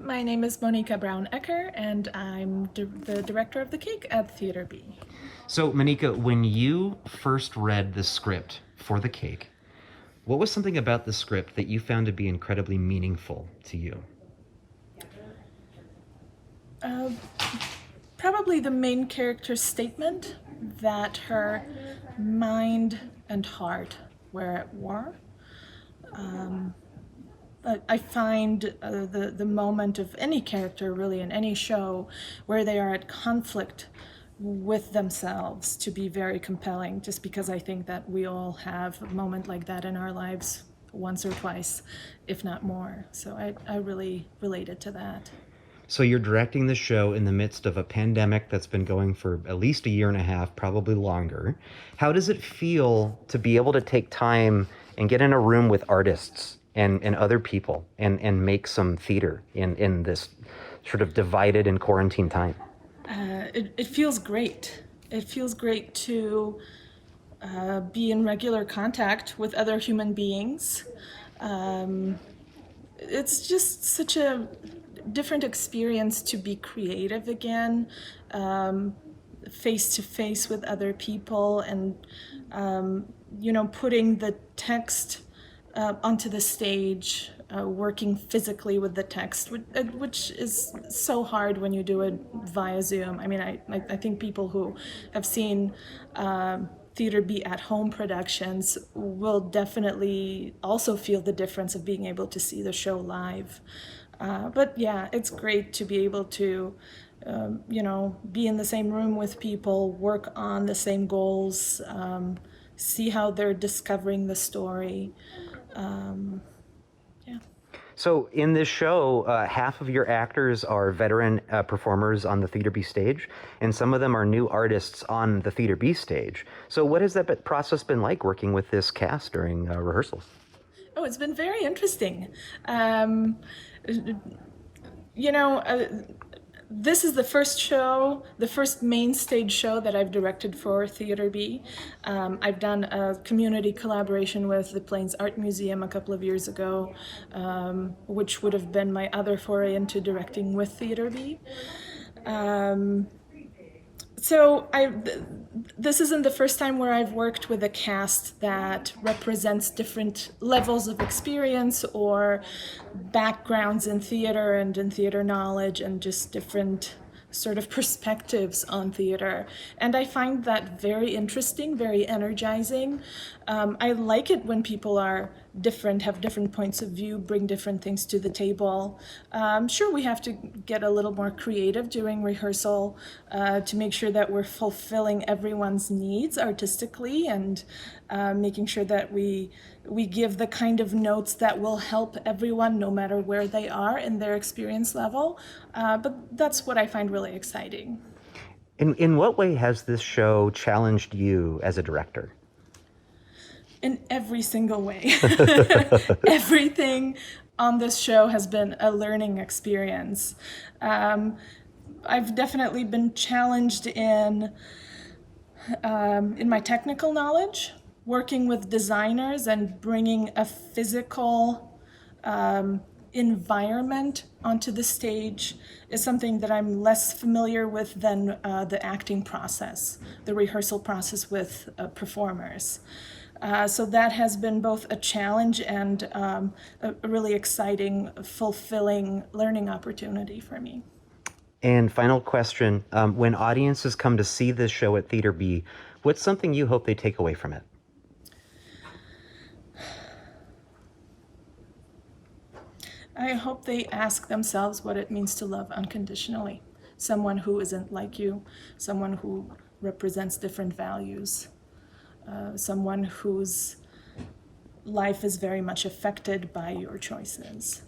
My name is Monika Browne-Ecker, and I'm the director of the cake at Theater B. So, Monika, when you first read the script for the cake, what was something about the script that you found to be incredibly meaningful to you? Uh, Probably the main character's statement that her mind and heart were at war. I find the moment of any character, really, in any show, where they are at conflict with themselves to be very compelling, just because I think that we all have a moment like that in our lives once or twice, if not more. So I really related to that. So, you're directing the show in the midst of a pandemic that's been going for at least a year and a half, probably longer. How does it feel to be able to take time and get in a room with artists and other people and make some theater in this sort of divided and quarantine time? It feels great. It feels great to be in regular contact with other human beings. Um, it's just such a different experience to be creative again, face to face with other people, and putting the text onto the stage, working physically with the text, which is so hard when you do it via Zoom. I mean, I think people who have seen Theater B at home productions will definitely also feel the difference of being able to see the show live. But yeah, it's great to be able to, be in the same room with people, work on the same goals, see how they're discovering the story. Yeah. So, in this show, half of your actors are veteran performers on the Theater B stage, and some of them are new artists on the Theater B stage. So, what has that process been like working with this cast during rehearsals? Oh, it's been very interesting. Um, you know, uh, this is the first show, the first main stage show that I've directed for Theater B. I've done a community collaboration with the Plains Art Museum a couple of years ago, which would have been my other foray into directing with Theater B. Um, this isn't the first time where I've worked with a cast that represents different levels of experience or backgrounds in theater and in theater knowledge and just different sort of perspectives on theater. And I find that very interesting, very energizing. I like it when people are different, have different points of view, bring different things to the table. Sure, we have to get a little more creative during rehearsal to make sure that we're fulfilling everyone's needs artistically and making sure that we give the kind of notes that will help everyone no matter where they are in their experience level. But that's what I find really exciting. In what way has this show challenged you as a director? In every single way. Everything on this show has been a learning experience. Um, I've definitely been challenged in my technical knowledge, working with designers and bringing a physical environment onto the stage is something that I'm less familiar with than the acting process, the rehearsal process with performers. So that has been both a challenge and a really exciting, fulfilling learning opportunity for me. And final question, when audiences come to see this show at Theater B, what's something you hope they take away from it? I hope they ask themselves what it means to love unconditionally. Someone who isn't like you, someone who represents different values, someone whose life is very much affected by your choices.